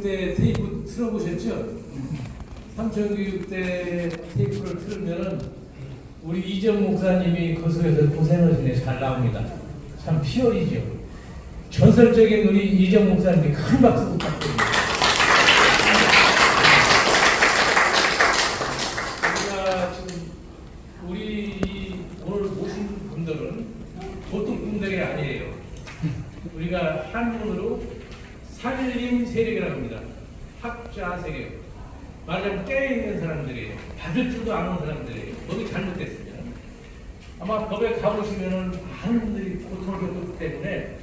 때 테이프 틀어보셨죠? 삼천교육 때 테이프를 틀으면은 우리 이정 목사님이 그 속에서 고생하시네 잘 나옵니다. 참 피어이죠. 전설적인 우리 이정 목사님이 큰 박수 부탁드립니다. 우리가 지금 우리 오늘 모신 분들은 보통 분들이 아니에요. 우리가 한문으로 살림 세력이라고 합니다. 학자 세력. 말하자면 깨어있는 사람들이에요. 받을 줄도 아는 사람들이에요. 법이 잘못됐으면. 아마 법에 가보시면은 많은 분들이 고통을 겪기 때문에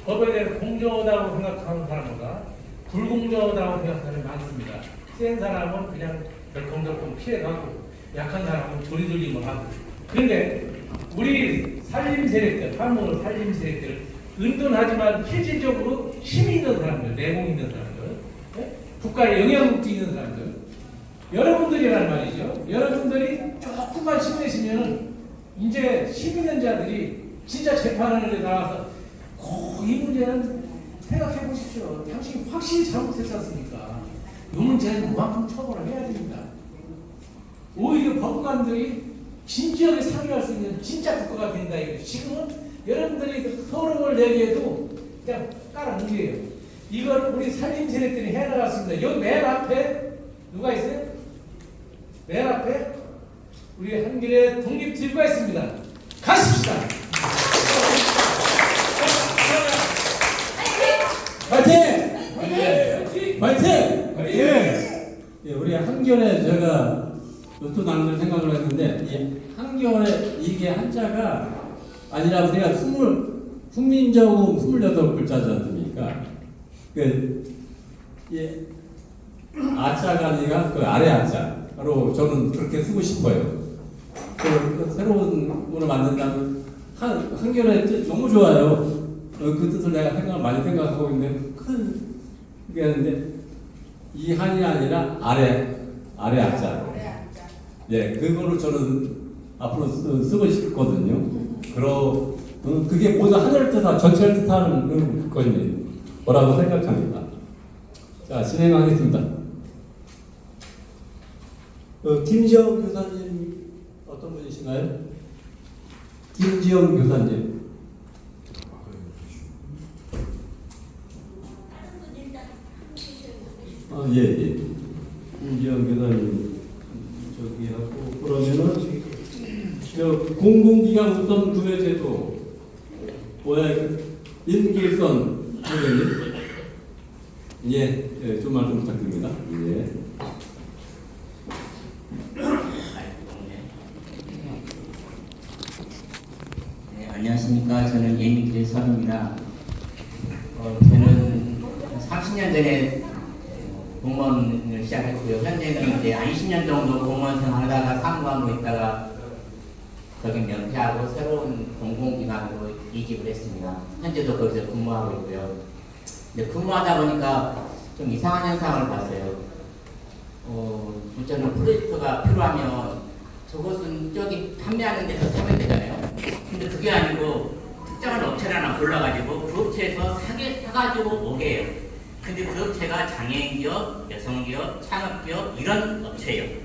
법에 대해 공정하다고 생각하는 사람보다 불공정하다고 생각하는 사람이 많습니다. 센 사람은 그냥 덜컹덜컹 피해가고 약한 사람은 조리돌림을 하고. 그런데 우리 살림 세력들, 한문으로 살림 세력들 은둔하지만 실질적으로 힘이 있는 사람들, 내공 있는 사람들, 네? 국가에 영향력도 있는 사람들, 여러분들이란 말이죠. 여러분들이 조금만 힘내시면 이제 힘 있는 자들이 진짜 재판원에 나와서 이 문제는 생각해 보십시오. 당신이 확실히 잘못했지 않습니까? 이 문제는 그만큼 처벌을 해야 됩니다. 오히려 법관들이 진지하게 상의할 수 있는 진짜 국가가 된다. 지금은 여러분들이 서름을 내기에도 그냥 깔아뭉개요. 이걸 우리 살림 세력들이 해나갔습니다. 여기 맨 앞에 누가 있어요? 맨 앞에 우리 한길의 독립지구가 있습니다. 가십시다. 파이팅! 파이팅! 파이팅! 예, 우리 한결에 제가 또 나눌 생각을 했는데 한결에 이게 한자가 아니라 우리가 훈민정음 28글자지 않습니까? 아자가 아니라 그 아래 아자로 저는 그렇게 쓰고 싶어요. 그 새로운 문을 만든다면 한결의 뜻 너무 좋아요. 그 뜻을 내가 많이 생각하고 있는데 그게 하는데 이 한이 아니라 아래 아자. 예, 그거를 저는 앞으로 쓰고 싶거든요. 그게 모두 하늘을 뜻하는, 전체를 뜻하는 거라고 생각합니다. 자, 진행하겠습니다. 김지영 교사님, 어떤 분이신가요? 김지영 교사님. 예. 김지영 교사님, 저기 하고, 그러면은, 공공기관 우선 구매제도 임길선 선생님, 좀 말씀 부탁드립니다. 예. 네, 안녕하십니까. 저는 임길선입니다. 저는 30년 전에 공무원을 시작했고요. 현재는 이제 20년 정도 공무원 생활하다가 사무관으로 있다가 거기 면퇴하고 새로운 공공기관으로 이직을 했습니다. 현재도 거기서 근무하고 있고요. 근데 근무하다 보니까 좀 이상한 현상을 봤어요. 저는 프로젝트가 필요하면 저것은 저기 판매하는 데서 사면 되잖아요. 근데 그게 아니고 특정한 업체를 하나 골라가지고 그 업체에서 사가지고 오게 해요. 근데 그 업체가 장애인기업, 여성기업, 창업기업 이런 업체예요.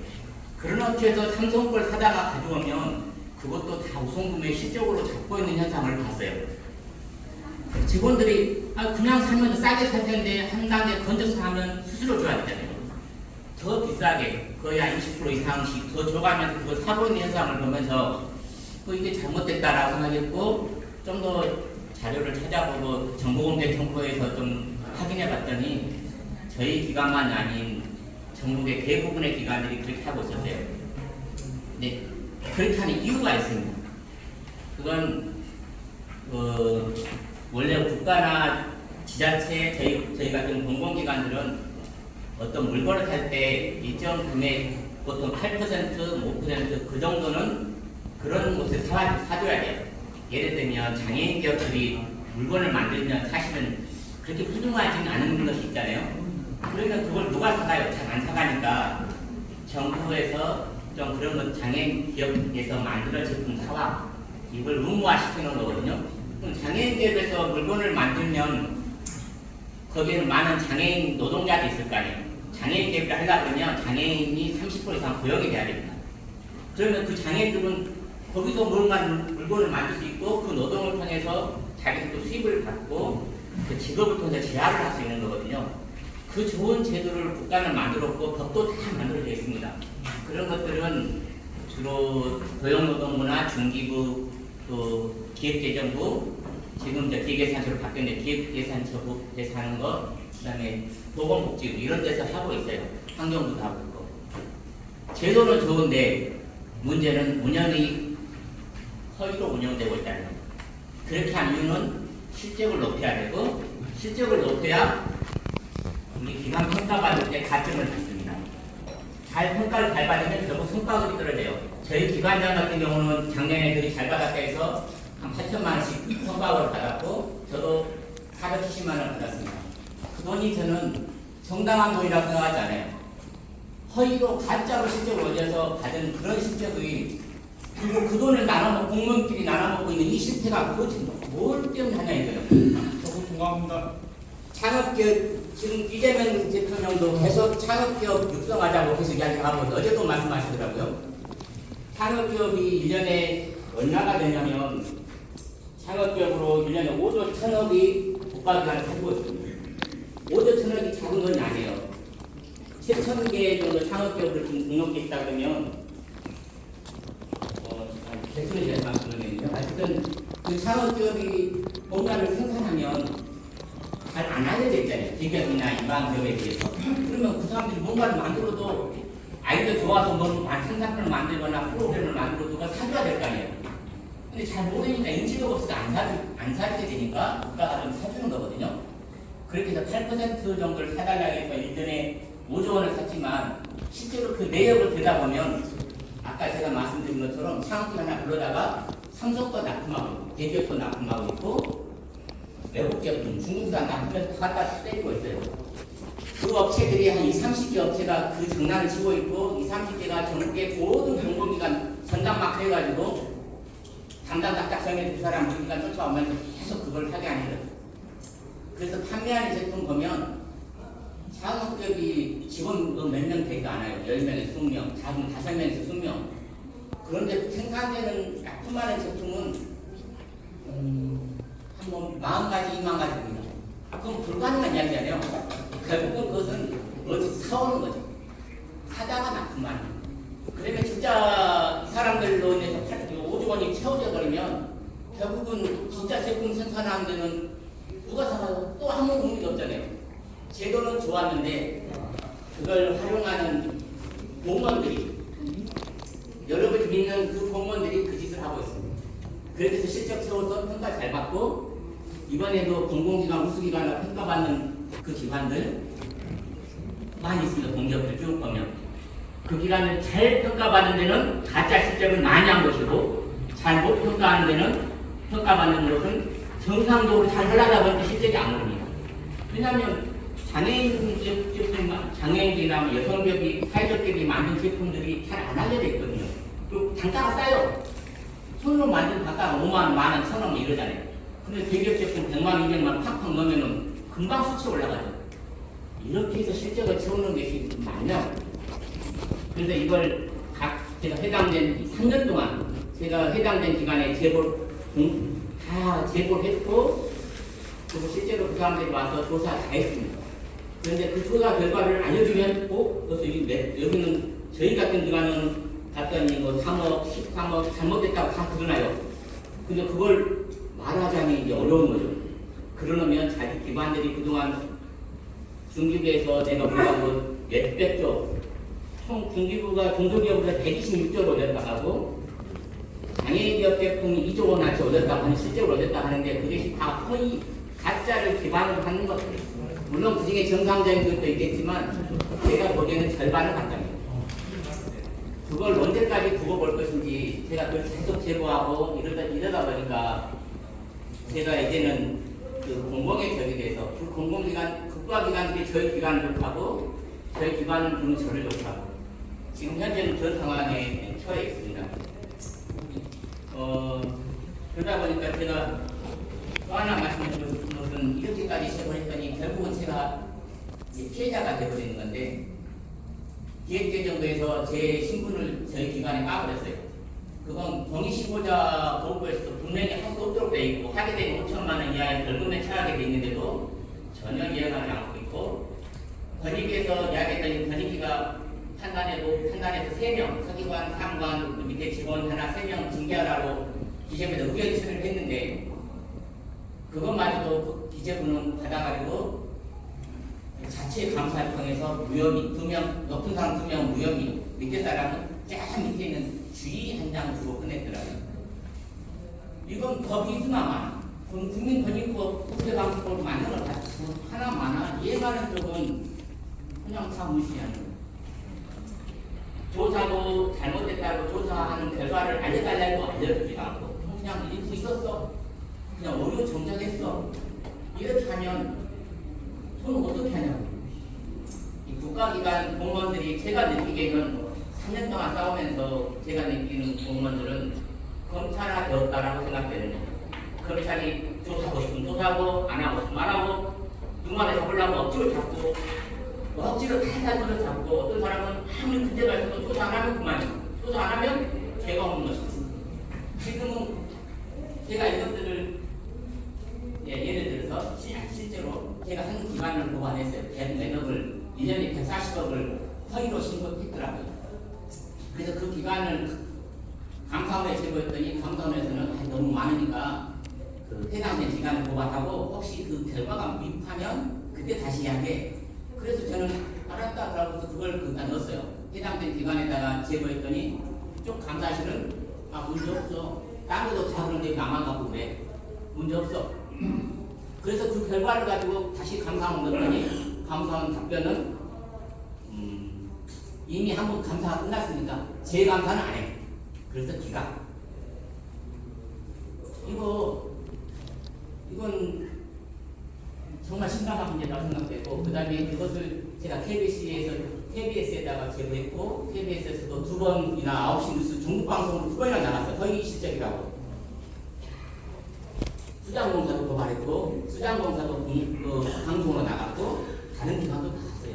그런 업체에서 삼성 걸 사다가 가져오면 그것도 다 우선구매 실적으로 잡고 있는 현상을 봤어요. 직원들이 그냥 사면 싸게 살 텐데 한 단계 건져서 하면 수수료 줘야 되잖아요. 더 비싸게 거의 한 20% 이상씩 더 줘가면서 그걸 사고 있는 현상을 보면서 이게 잘못됐다라고 생각했고 좀 더 자료를 찾아보고 정보공개청구에서 좀 확인해 봤더니 저희 기관만이 아닌 전국의 대부분의 기관들이 그렇게 하고 있었어요. 근데 그렇게 하는 이유가 있습니다. 그건 원래 국가나 지자체, 저희 같은 공공기관들은 어떤 물건을 살 때 일정 금액, 보통 8%, 5%그 정도는 그런 곳에 사줘야 돼요. 예를 들면 장애인 기업들이 물건을 만들면 사실은 그렇게 훌륭하지는 않은 것이 있잖아요. 그러면 그걸 누가 사가요? 잘 안 사가니까 정부에서 좀 그런 것 장애인 기업에서 만들어 제품 사와 이걸 의무화 시키는 거거든요. 그럼 장애인 기업에서 물건을 만들면 거기에는 많은 장애인 노동자도 있을 거 아니에요. 장애인 대비를 하려고 그러면 장애인이 30% 이상 고용이 돼야 됩니다. 그러면 그 장애인들은 거기서 물건을 만들 수 있고 그 노동을 통해서 자기들도 수입을 받고 그 직업을 통해서 재활을 할 수 있는 거거든요. 그 좋은 제도를 국가는 만들었고 법도 다 만들어져 있습니다. 그런 것들은 주로 고용노동부나 중기부, 또 기획재정부, 지금 이제 기획예산처로 바뀌었는데 기획예산처로 하는 거, 그다음에 보건복지부 이런 데서 하고 있어요. 환경부도 하고 있고. 제도는 좋은데 문제는 운영이 허위로 운영되고 있다는 거예요. 그렇게 한 이유는 실적을 높여야 되고 실적을 높여야 우리 기관 평가받을 때 가점을 받습니다. 잘 평가를 잘 받으면 결국 성과급이 떨어져요. 저희 기관장 같은 경우는 작년에 되게 잘 받았다 해서 한 8천만 원씩 성과급을 받았고 저도 470만 원 받았습니다. 그 돈이 저는 정당한 돈이라고 생각하지 않아요. 허위로 가짜로 실적을 올려서 받은 그런 실적이 그리고 그 돈을 나눠먹고 공무원끼리 나눠먹고 있는 이 실태가 도대체 뭘 때문에 하냐 이거예요. 저도 동감합니다. 창업기업 지금 이재명 대통령도 계속 창업기업 육성하자고 계속 이야기하고 어제도 말씀하시더라고요. 창업기업이 1년에 얼마가 되냐면 창업기업으로 1년에 5조 1천억이 국가기관을 가지고 있습니다. 5조 1천억이 작은 건 아니에요. 7,000개 정도 창업기업을 지금 등록해 있다 그러면 대충 제가 말씀드리는데 하여튼 그 창업기업이 뭔가를 생산하면 잘 안 알려져 있잖아요. 대기업이나 일반 기업에 비해서. 그러면 그 사람들이 뭔가를 만들어도 아이디어 좋아서 뭐 생산품을 만들거나 프로그램을 만들어도 그걸 사줘야 될 거 아니에요. 근데 잘 모르니까 인지도가 없어서 안 사게 되니까 국가가 좀 사주는 거거든요. 그렇게 해서 8% 정도를 사달라고 해서 1년에 5조 원을 샀지만 실제로 그 내역을 들여다보면 아까 제가 말씀드린 것처럼 창업기 하나 불러다가 삼성도 납품하고 대기업도 납품하고 있고 외국 제품 중국산 납품해서 갖다 때리고 있어요. 그 업체들이 한 20, 30개 업체가 그 장난을 치고 있고 20, 30개가 전국의 모든 공공기관 전담 마크 해가지고 담당 딱딱성에 두 사람 물기관 쫓아오면서 계속 그걸 하게 하는 거예요. 그래서 판매하는 제품 보면 창업기업이 직원 몇 명 되지도 않아요. 10명에서 20명, 작은 5명에서 20명. 그런데 생산되는 납품하는 제품은 한 40가지, 2만 가지입니다. 그럼 불가능한 이야기잖아요. 결국은 그것은 어디서 사오는 거죠. 사다가 납품하는. 그러면 진짜 이 사람들로 인해서 5조 원이 채워져 버리면 결국은 진짜 제품 생산하는 데는 누가 사가요? 또 아무 의미가 없잖아요. 제도는 좋았는데 그걸 활용하는 공무원들이 여러분이 믿는 그 공무원들이 그 짓을 하고 있습니다. 그렇게 해서 실적 세워서 평가 잘 받고 이번에도 공공기관, 우수기관을 평가받는 그 기관들 많이 있습니다. 공기업들 쭉 보면 그 기관을 잘 평가받는 데는 가짜 실적을 많이 한 것이고 잘 못 평가하는 데는 평가받는 것은 정상적으로 잘 하려다 보니까 실적이 안 오릅니다. 왜냐하면 장애인이나 여성기업이, 사회적 기업이 만든 제품들이 잘 안 알려져 있거든요. 그리고 단가가 싸요. 손으로 만든 단가가 5만 원, 만 원, 1,000원 이러잖아요. 근데 대기업 제품 100만 원, 200만 원 팍팍 넣으면 금방 수치 올라가죠. 이렇게 해서 실적을 채우는 것이 맞냐? 그래서 이걸 제가 해당된 3년 동안 제가 해당된 기관에 다 제보를 했고 그리고 실제로 그 사람들이 와서 조사 다 했습니다. 그런데 그 조사 결과를 알려주면 그래서 여기는 저희 같은 기관은 갔더니 뭐 3억, 13억 잘못됐다고 다 드러나요. 근데 그걸 말하자니 이제 어려운 거죠. 그러려면 자기 기관들이 그동안 중기부에서 내가 보라고 몇백 조, 총 중기부가 중소기업보다 126조를 올렸다 하고 장애인 기업 제품이 2조 원어치 올렸다고 하는 실적으로 올렸다 하는데 그것이 다 허위, 가짜를 기반으로 하는 것들이에요. 물론 그 중에 정상적인 것도 있겠지만 제가 보기에는 절반은 가짜입니다. 그걸 언제까지 두고 볼 것인지 제가 그걸 계속 제보하고 이러다 보니까 제가 이제는 그 공공의 적이 돼서 그 공공기관, 국가기관들이 저희 기관을 욕하고 저희 기관은 부는 저를 욕하고 지금 현재는 그런 상황에 처해 있습니다. 그러다 보니까 제가 또 하나 말씀드리고 싶은 것은 저는 이렇게까지 해버렸더니 결국은 제가 이제 피해자가 되어버리는 건데 기획재정부에서 제 신분을 저희 기관에 까버렸어요. 그건 공익신고자 보호부에서도 분명히 할 수 없도록 돼 있고 하게 되면 5천만 원 이하의 벌금에 처하게 돼 있는데도 전혀 이행하지 않고 있고 권익위에서 이야기했더니 권익위가 판단해서 3명 서기관, 상관, 그 밑에 직원 하나 3명 징계하라고 기재부에서 의견 처리를 했는데 그것마저도 기재부는 받아가지고 자체 감사를 통해서 무혐의 2명, 높은 사람 2명 무혐의, 밑에 사람은 쫙 밑에 있는 주의 한 장을 주고 끝냈더라고요. 이건 법이 있으나 국민권익법 국제방송을 만드는 거 하나 많아 이해가는 쪽은 그냥 다 무시하는 거예요. 조사도 잘못됐다고 조사하는 결과를 알려달라고 알려주지도 않고 그냥 읽고 있었어. 그냥 오류 정작했어. 이렇게 하면 저는 어떻게 하냐고. 이 국가기관 공무원들이 제가 느끼기에는 3년 동안 싸우면서 제가 느끼는 공무원들은 검찰화 되었다라고 생각되는 거예요. 검찰이 조사하고 싶으면 조사하고 안 하고 싶으면 안 하고 누구한테 잡으려면 억지로 잡고 억지로 탈탈 잡고 어떤 사람은 아무리 문제가 있어도 조사 안 하면 그만이고 조사 안 하면 죄가 없는 것이죠. 지금은 제가 이것들을 예를 들어서 실제로 제가 한 기관을 보관했어요. 매너를 1년에 140억을 허위로 신고했더라고요. 그래서 그 기관을 감사원에 제보했더니 감사원에서는 너무 많으니까 그 해당된 기관을 보관하고 혹시 그 결과가 미흡하면 그때 다시 이야기해. 그래서 저는 알았다 그러고서 그걸 거기다 넣었어요. 해당된 기관에다가 제보했더니 쪽 감사실은 문제 없어. 딴 데도 다 그런데 나만 갖고 그래. 문제 없어. 그래서 그 결과를 가지고 다시 감사원 넣었더니 감사원 답변은 이미 한번 감사가 끝났으니까 재감사는 안 해. 그래서 기각. 이건 정말 심각한 문제라고 생각되고 그 다음에 그것을 제가 KBS에다가 제보했고 KBS에서도 2번이나 9시 뉴스 종국방송으로 2번이나 나갔어요. 허위 실적이라고. 수장검사도 고발했고 수장검사도 방송으로 나갔고 다른 기관도 나갔어요.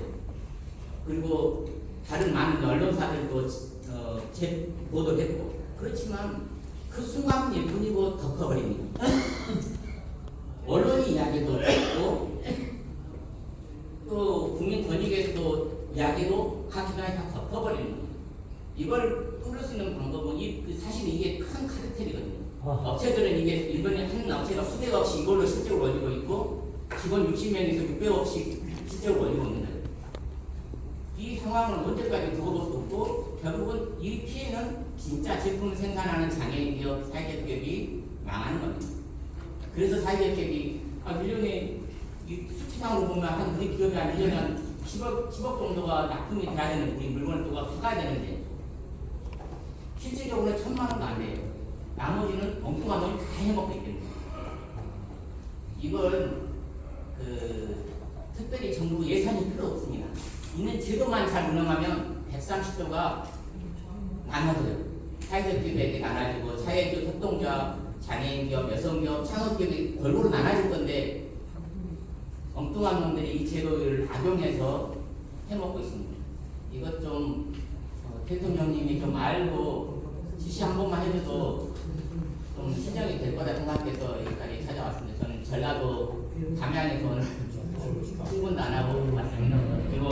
그리고 다른 많은 언론사들도 보도를 했고 그렇지만 그 순간 예쁜이고 덮어버립니다. 언론이 이야기도 했고 또 국민권익에서도 이야기도 각 기관에 다 덮어버립니다. 이걸 끊을 수 있는 방법은 사실은 이게 큰 카르텔이거든요. 업체들은 이게 일본의 한 업체가 수백억씩 이걸로 실적을 올리고 있고 직원 60명에서 600억씩 실적을 올리고 있는 거예요. 이 상황을 언제까지 두고 볼 수 없고 결국은 이 피해는 진짜 제품을 생산하는 장애인 기업, 사회적 기업이 망하는 겁니다. 그래서 사회적 기업이 1년에 수치상으로 보면 한 우리 기업이 한 1년에 한 10억 정도가 납품이 돼야 되는 우리 물건을 또 가야 되는데 실질적으로는 1,000만 원도 안 돼요. 나머지는 엉뚱한 놈이 다 해먹고 있겠네요. 이건 특별히 정부 예산이 필요 없습니다. 있는 제도만 잘 운영하면 130조가 나눠져요. 사회적 기업에게 나눠지고 사회적 협동조합, 장애인 기업, 여성 기업, 창업 기업이 골고루 나눠질 건데 엉뚱한 놈들이 이 제도를 악용해서 해먹고 있습니다. 이것 좀 대통령님이 좀 알고 지시 한 번만 해줘도 좀 신경이 될 거다 생각해서 여기까지 찾아왔습니다. 저는 전라도 담양에서 오늘 출근도 안 하고 왔습니다. 그리고